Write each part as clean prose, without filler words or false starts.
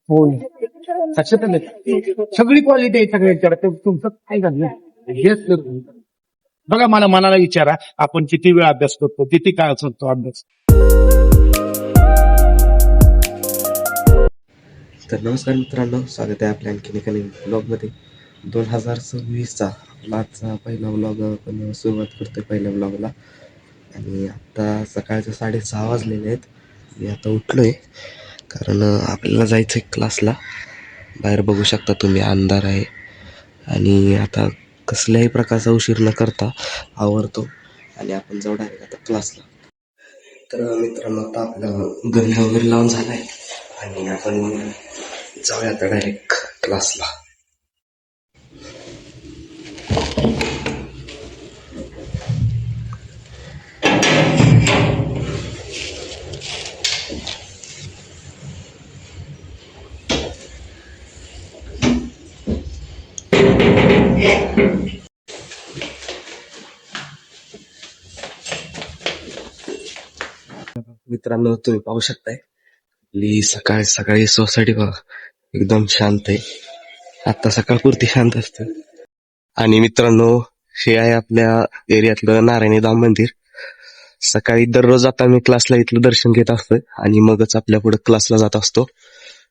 हो सगळी क्वालिटी आहे सगळ्यांच्याकडे. तुमचं काय झालं हेच बघा, मला मनाला विचारा, आपण किती वेळ अभ्यास करतो, किती काळ करतो अभ्यास. तर नमस्कार मित्रांनो, स्वागत आहे आपल्या आणखीन एका नवीन ब्लॉगमध्ये. 2026चा आजचा पहिला ब्लॉग आपण सुरुवात करतोय पहिल्या ब्लॉगला. आणि आत्ता सकाळचे 6:30 वाजलेले आहेत. मी आता उठलोय कारण आपल्याला जायचं आहे क्लासला. बाहेर बघू शकता तुम्ही, अंधार आहे. आणि आता कसल्याही प्रकारचा उशीर न करता आवरतो आणि आपण जाऊ डायरेक्ट आता क्लासला. तर मित्रांनो, आता आपलं गंध वगैरे लावून झाला आहे आणि आपण जाऊया आता डायरेक्ट क्लासला. मित्रांनो, तुम्ही पाहू शकताय आपली सकाळी सकाळी सोसायटी बघा, एकदम शांत आहे. आता सकाळपुरती शांत असते. आणि मित्रांनो, हे आहे आपल्या एरियातलं नारायणी धाम मंदिर. सकाळी दररोज आता मी क्लासला इथलं दर्शन घेत असतो आणि मगच आपल्या पुढे क्लासला जात असतो.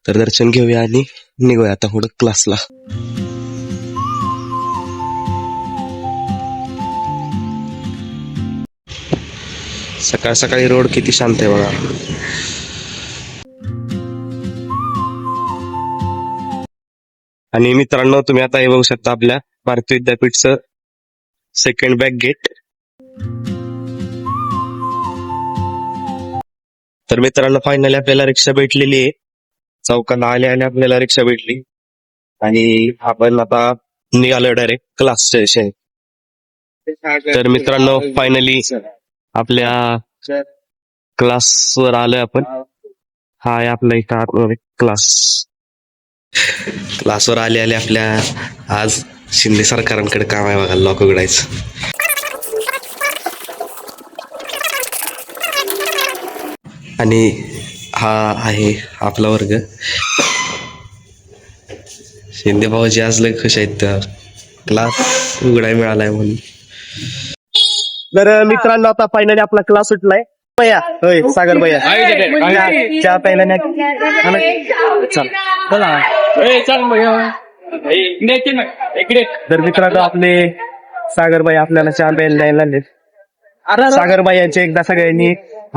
तर दर्शन घेऊया आणि निघूया आता पुढे क्लासला. सकाळ सकाळी रोड किती शांत आहे बघा. आणि मित्रांनो, तुम्ही आता हे बघू शकता आपल्या भारतीय विद्यापीठचं सेकंड बॅक गेट. तर मित्रांनो, फायनली आपल्याला रिक्षा भेटलेली आहे. चौकाला आले आले आपल्याला रिक्षा भेटली आणि आपण आता निघालो डायरेक्ट क्लासच्या दिशेने. तर मित्रांनो, फायनली आपल्या क्लासवर आलोय आपण. हा आहे आपला इथं क्लासवर आले आले आपल्या आज शिंदे सरकारांकडे काम आहे बघा, लॉक उघडायचं. आणि हा आहे आपला वर्ग. शिंदे भाऊजी आज लय खुश आहेत, क्लास उघडाय मिळालाय म्हणून. तर मित्रांनो, आता फायनली आपला क्लास सुटलाय. भैया, होय सागर भैया, चहा प्यायला तर मित्रांनो, आपले सागर भाई आपल्याला चहा प्यायला द्यायला लागले. सागर भाई यांचे एकदा सगळ्यांनी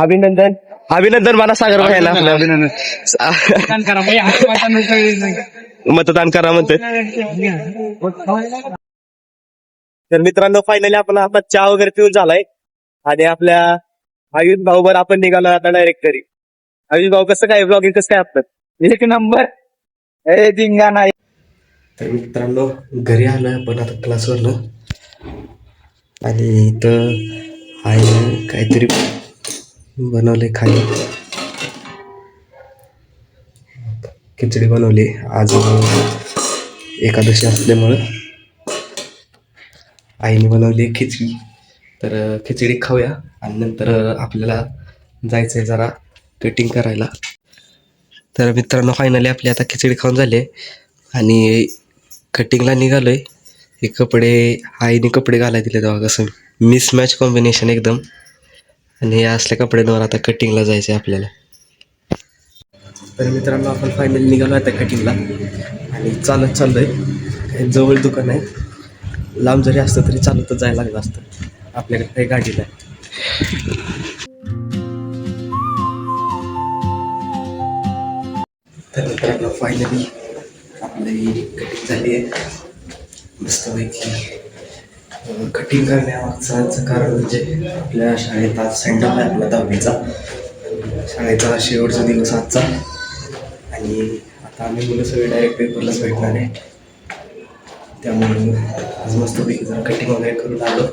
अभिनंदन. अभिनंदन म्हणा सागर भाईला, आपलं अभिनंदन. मतदान करा म्हणते. तर मित्रांनो, फायनली आपण आता चहा वगैरे पिऊन झालाय आणि आपल्या आयुष भाऊ बर आपण निघालो आता डायरेक्ट घरी. आयुष भाऊ, कसं काय ब्लॉगिंग, कसं काय आपलं? एक नंबर धिंगाणा. तर मित्रांनो, घरी आलोय आपण आता क्लासवरनं. आणि इथं आहे काहीतरी बनवले खाली. खिचडी बनवली आज, एकादशी असल्यामुळं आईने बनवली खिचडी. तर खिचडी खाऊया आणि नंतर आपल्याला जायचंय जरा कटिंग करायला. तर मित्रांनो, फायनली आपली आता खिचडी खाऊन झाली आणि कटिंगला निघालोय. हे कपडे आईने कपडे घालायला दिले तेव्हा, कसं मिसमॅच कॉम्बिनेशन एकदम. आणि हे असल्या कपड्यांवर आता कटिंगला जायचंय आपल्याला. तर मित्रांनो, आपण फायनली निघालो आता कटिंगला आणि चालत चाललोय. जवळ दुकान आहे, लांब जरी असतं तरी चालतच जायला लागलं असतं, आपल्याकडे काही गाडी नाही. तर मित्रांनो, फायनली आपली कटिंग झाली आहे मस्तपैकी. कटिंग करण्यामागचं कारण म्हणजे आपल्या शाळेत आज सेंड ऑफ आहे आपला 10वीचा. शाळेचा शेवटचा दिवस आजचा. आणि आता आम्ही मुलं सगळे डायरेक्ट पेपरलाच भेटणार आहे. त्यामुळे आज मस्तपैकी जरा कटिंग वगैरे करून आलो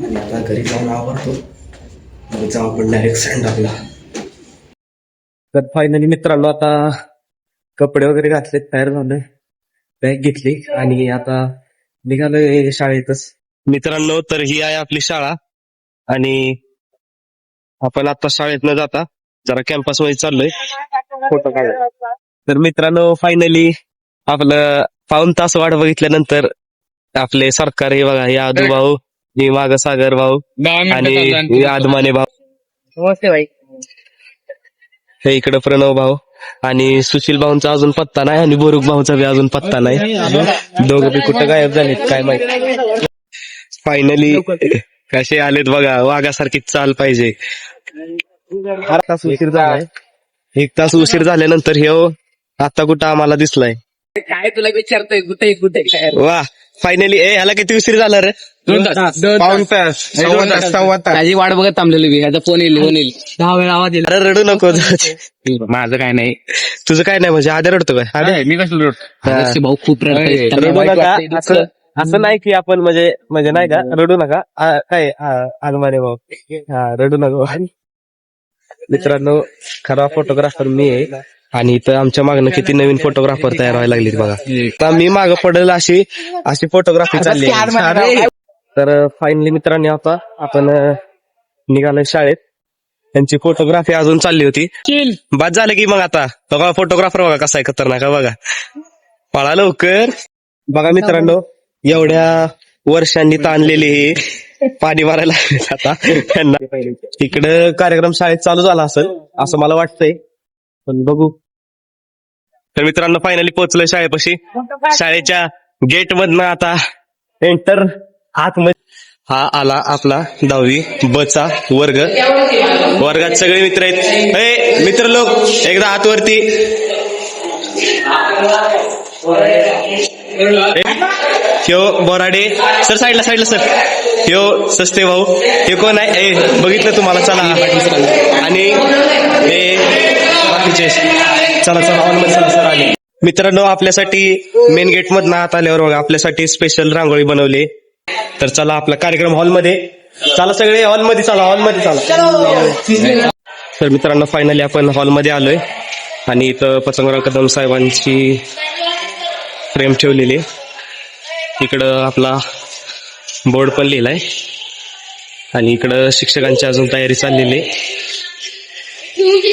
आणि आता घरी जाऊन आवरतो, मग जाऊ आपण डायरेक्ट सेंड ऑफला. तर फायनली मित्रांनो, आता कपडे वगैरे घातलेत, तयार झालोय, बॅग घेतली आणि आता निघालोय शाळेतच. मित्रांनो, तर ही आहे आपली शाळा आणि आपण आता शाळेत न जाता जरा कॅम्पस मध्ये चाललोय फोटो काढायला. तर मित्रांनो फायनली आपलं पाऊण तास वाट बघितल्यानंतर आपले सरकार हे बघा, हे आदू भाऊ, हे माग सागर भाऊ आणि आदमाने भाऊ, नमस्ते भाई. हे इकडे प्रणव भाऊ आणि सुशील भाऊंचा अजून पत्ता नाही आणि बोरुख भाऊचा बी अजून पत्ता नाही. दोघं बी कुठं गायब झालेत काय माहिती. फायनली कसे आलेत बघा, वाघासारखी चाल पाहिजे. 1 तास उशीर झालाय. 1 तास उशीर झाल्यानंतर हे आता कुठं आम्हाला दिसलाय. काय तुला विचारतोय कुठे कुठे काय वा फायनली ह्याला किती उशीर झाला रे? पाऊण तास सव्वा तास. त्याची वाट बघत थांबलेली मी. आता फोन येईल 10 वेळा आवाज येईल. अरे रडू नको. माझं काय नाही. तुझं काय नाही म्हणजे आधी रडतो काय? आधी मी कसं अगस्ती भाऊ खूप रडतोय. त्यांना रडू वाईट नका. वाटतंय असं दुसरं. असं नाही की आपण म्हणजे नाही का रडू नका. काय आदमाने भाऊ, रडू नका. मित्रांनो खरा फोटोग्राफर मी आहे आणि इथं आमच्या मागणं किती नवीन फोटोग्राफर तयार व्हायला लागलीत बघा. तर मी मागं पडेल अशी फोटोग्राफी चालली आहे. तर फायनली मित्रांनो आता आपण निघालोय शाळेत. त्यांची फोटोग्राफी अजून चालली होती. बाद झालं की मग आता बघा फोटोग्राफर बघा कसा आहे खतरनाक आहे बघा. पळा लवकर. बघा मित्रांनो एवढ्या वर्षांनी ताणलेले हे पाणी मारायला लागलेत आता त्यांना. इकडं कार्यक्रम शाळेत चालू झाला असेल असं मला वाटतंय, पण बघू. तर मित्रांनो फायनली पोहोचलोय शाळेपाशी. शाळेच्या गेट मधनं आता एंटर आतमध्ये. हा आला आपला 10वी बचा वर्ग. वर्गात सगळे मित्र आहेत. हे मित्र लोक एकदा आतवरती. ह्यो बोराडे सर, साईडला सर. ह्यो सस्ते भाऊ. हे कोण आहे बघितलं तुम्हाला. चला आणि हे बाकीचे चला ऑनमध्ये चला सर आले. मित्रांनो आपल्यासाठी मेन गेट मधनं आत आल्यावर बघा आपल्यासाठी स्पेशल रांगोळी बनवली. तर चला आपला कार्यक्रम हॉलमध्ये. चला सगळे हॉलमध्ये चला. तर मित्रांनो फायनली आपण हॉलमध्ये आलोय आणि इथं पतंगराव कदम साहेबांची फ्रेम ठेवलेली. इकडं आपला बोर्ड पण लिहिलाय आणि इकडं शिक्षकांची अजून तयारी चाललेली.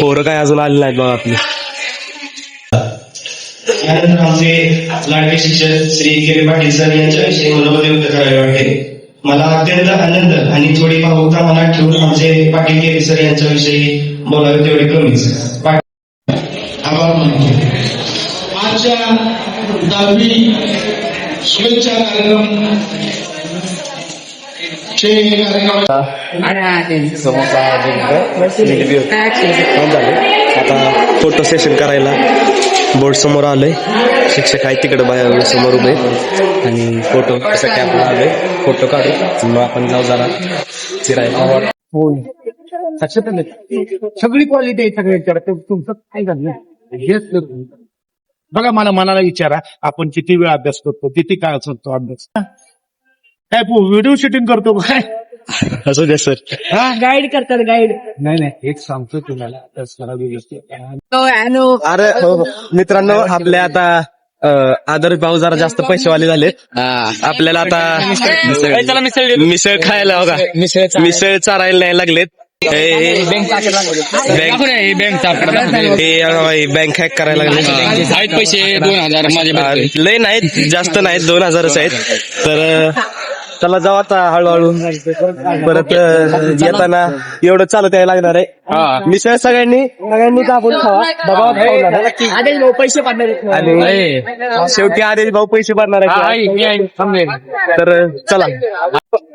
पोरं काय अजून आले नाहीत बघा आपली. यानंतर आमचे लाडके शिक्षक श्री के पाटील सर यांच्याविषयी मला व्यक्त करावे वाटते. मला अत्यंत आनंद आणि थोडी भावुकता मनात ठेवून आमचे पाटील केरी सर यांच्याविषयी बोलावे तेवढे कमीच. आभार मानतो. आजच्या 10वी शुभेच्छा कार्यक्रम आता फोटो सेशन करायला बोर्ड समोर आलोय. शिक्षक आहेत तिकडे बाहेर समोर उभे आणि फोटोसाठी आपण आलोय. फोटो काढू मग आपण जाऊ जरा फिरायला. सगळी क्वालिटी आहे सगळ्यांच्याकडे. तुमचं काय झालं हेच करू. बघा मला मनाला विचारा आपण किती वेळ अभ्यास करतो, किती काळ करतो अभ्यास. काय व्हिडिओ शूटिंग करतो काय? असू द्या सर. गाईड करतात गाईड. नाही एक सांगतो तुम्हाला अभ्यास करा व्यवस्थित. अरे हो. मित्रांनो आपल्या आता आदर्श भाऊ जरा जास्त पैसेवाले झालेत. आपल्याला आता मिसळ खायला बघा, मिसळ चारायला नाही लागलेत. बँक हॅक करायला लागले. पैसे 2000 माझे लय नाहीत, जास्त नाहीत, 2000च आहेत. तर चला जाऊ आता हळूहळू. परत येताना एवढं चालत यायला लागणार आहे. मिसळ सगळ्यांनी कापून खावा. दबावात खाऊ. पैसे पाडणार आणि शेवटी आदेश भाऊ पैसे भरणार आहे. तर चला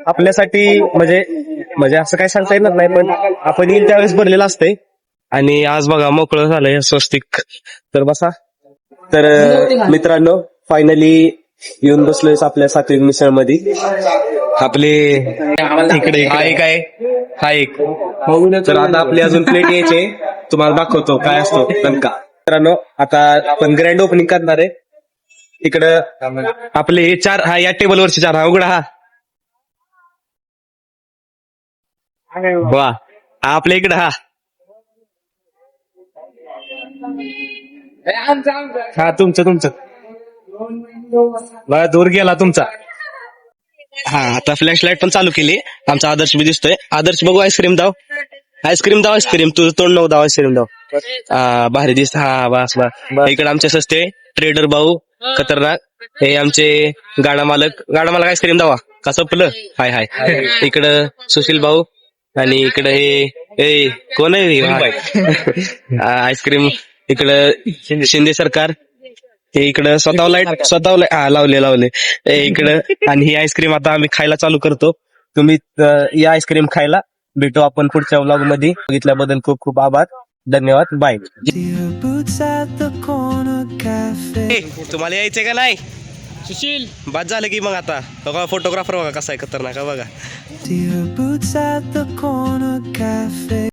आपल्यासाठी म्हणजे असं काही सांगता येणार नाही, पण आपण येईल त्यावेळेस भरलेलं असतंय. आणि आज बघा मोकळं झालंय स्वस्तिक. तर बसा. तर मित्रांनो फायनली येऊन बसलोय आपल्या 7वी मिसळ मध्ये. आपले इकडे हा एक. तर आता आपले अजून प्लेट यायचे, तुम्हाला दाखवतो काय असतो दणका. मित्रांनो आता आपण ग्रँड ओपनिंग करणार आहे. इकडं आपले 4 या टेबलवरचे 4 उघडा. वा आपल्या इकडं तुमचं बघा दूर गेला तुमचा. आता फ्लॅश लाईट पण चालू केली. आमचा आदर्श बी दिसतोय. आदर्श बघू आईस्क्रीम दाव. आईस्क्रीम दाव आईस्क्रीम तुझं तोंड नव्हतं आईस्क्रीम दाव भारी दिसत हा बस बस इकडे आमचे सस्ते ट्रेडर भाऊ खतरनाक हे आमचे गाडा मालक आईस्क्रीम दावा का संपलं हाय हाय इकडं सुशील भाऊ आणि इकडं हे कोण आहे आईस्क्रीम इकडं शिंदे सरकार हे इकडं स्वतः लावले हे इकडं आणि ही आईस्क्रीम आता आम्ही खायला चालू करतो तुम्ही या आईस्क्रीम खायला भेटू आपण पुढच्या व्लॉग मध्ये बघितल्याबद्दल खूप खूप आभार धन्यवाद बाय तुम्हाला यायचंय का नाही सुशील बाद झालं की मग आता बघा फोटोग्राफर बघा कसा आहे खतरनाक बघा